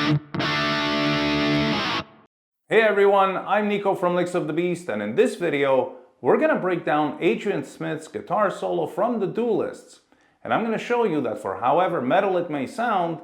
Hey everyone, I'm Nico from Licks of the Beast, and in this video we're going to break down Adrian Smith's guitar solo from the Duellists. And I'm going to show you that for however metal it may sound,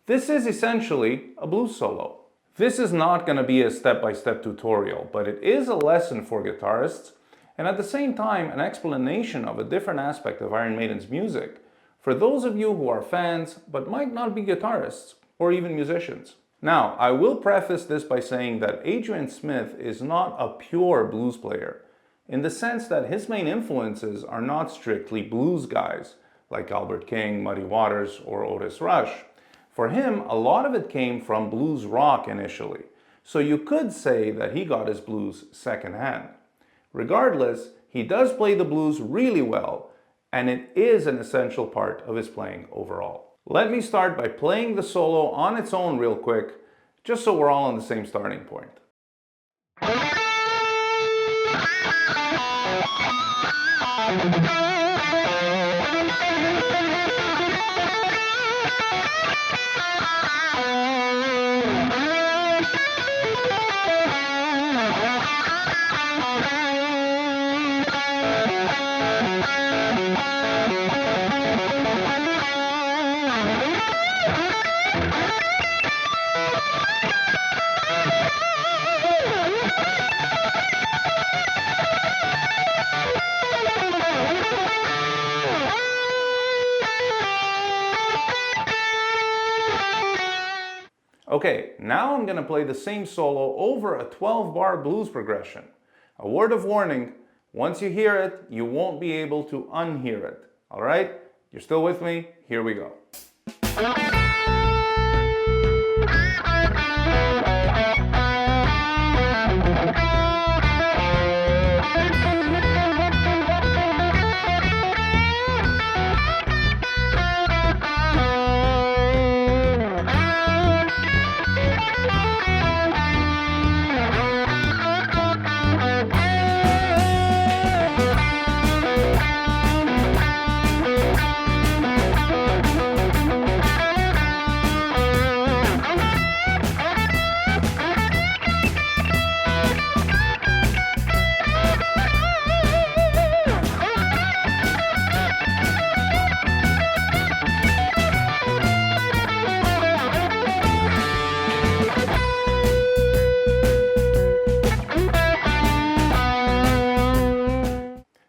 this is essentially a blues solo. This is not going to be a step-by-step tutorial, but it is a lesson for guitarists, and at the same time an explanation of a different aspect of Iron Maiden's music for those of you who are fans but might not be guitarists or even musicians. Now, I will preface this by saying that Adrian Smith is not a pure blues player, in the sense that his main influences are not strictly blues guys, like Albert King, Muddy Waters, or Otis Rush. For him, a lot of it came from blues rock initially, so you could say that he got his blues secondhand. Regardless, he does play the blues really well, and it is an essential part of his playing overall. Let me start by playing the solo on its own real quick, just so we're all on the same starting point. Okay, now I'm going to play the same solo over a 12-bar blues progression. A word of warning, once you hear it, you won't be able to unhear it. Alright? You're still with me? Here we go.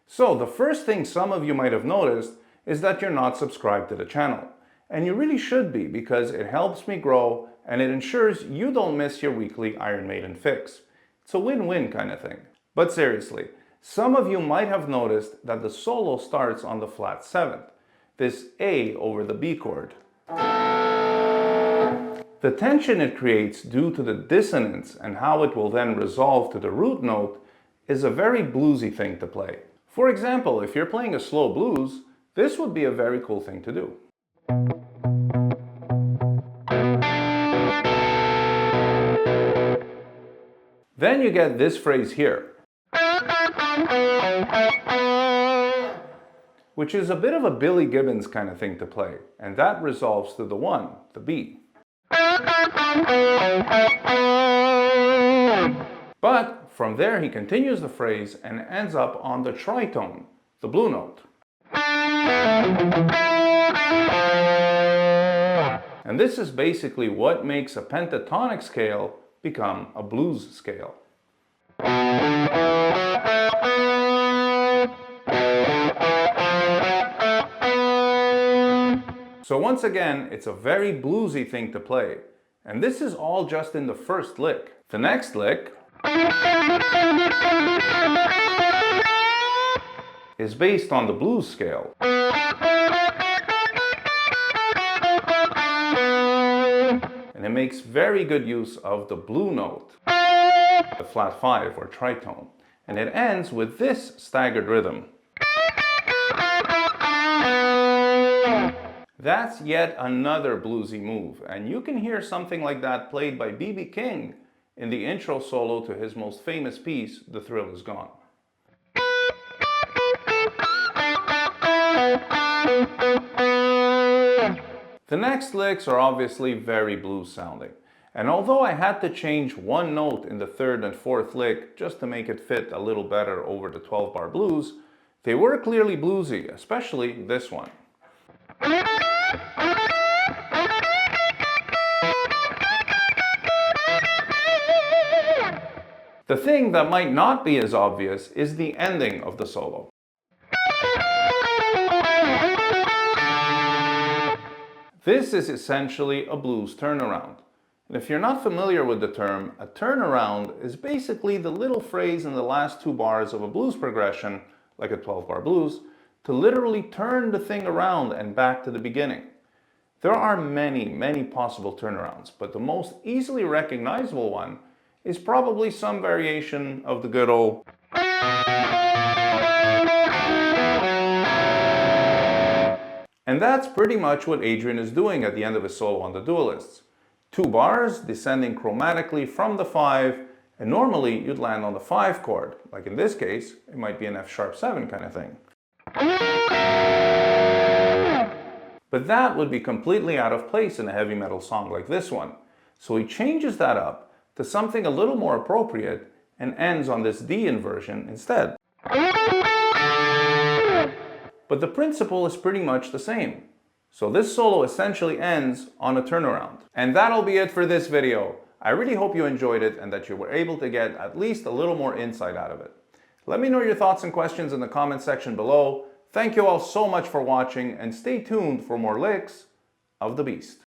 So the first thing some of you might have noticed is that you're not subscribed to the channel. And you really should be, because it helps me grow and it ensures you don't miss your weekly Iron Maiden fix. It's a win-win kind of thing. But seriously, some of you might have noticed that the solo starts on the flat 7th, this A over the B chord. The tension it creates due to the dissonance and how it will then resolve to the root note is a very bluesy thing to play. For example, if you're playing a slow blues, this would be a very cool thing to do. Then you get this phrase here, which is a bit of a Billy Gibbons kind of thing to play, and that resolves to the 1, the B. But from there he continues the phrase and ends up on the tritone, the blue note. And this is basically what makes a pentatonic scale become a blues scale. So once again, it's a very bluesy thing to play. And this is all just in the first lick. The next lick is based on the blues scale. And it makes very good use of the blue note, the flat 5 or tritone. And it ends with this staggered rhythm. That's yet another bluesy move, and you can hear something like that played by B.B. King in the intro solo to his most famous piece, The Thrill Is Gone. The next licks are obviously very blues sounding, And although I had to change one note in the third and fourth lick just to make it fit a little better over the 12-bar blues, they were clearly bluesy, especially this one. The thing that might not be as obvious is the ending of the solo. This is essentially a blues turnaround. And if you're not familiar with the term, a turnaround is basically the little phrase in the last two bars of a blues progression, like a 12-bar blues, to literally turn the thing around and back to the beginning. There are many possible turnarounds, but the most easily recognizable one is probably some variation of the good old. And that's pretty much what Adrian is doing at the end of his solo on the Duellists. 2 bars descending chromatically from the 5, and normally you'd land on the 5 chord. Like in this case, it might be an F♯7 kind of thing. But that would be completely out of place in a heavy metal song like this one. So he changes that up to something a little more appropriate and ends on this D inversion instead. But the principle is pretty much the same. So this solo essentially ends on a turnaround. And that'll be it for this video. I really hope you enjoyed it and that you were able to get at least a little more insight out of it. Let me know your thoughts and questions in the comment section below. Thank you all so much for watching and stay tuned for more licks of the beast.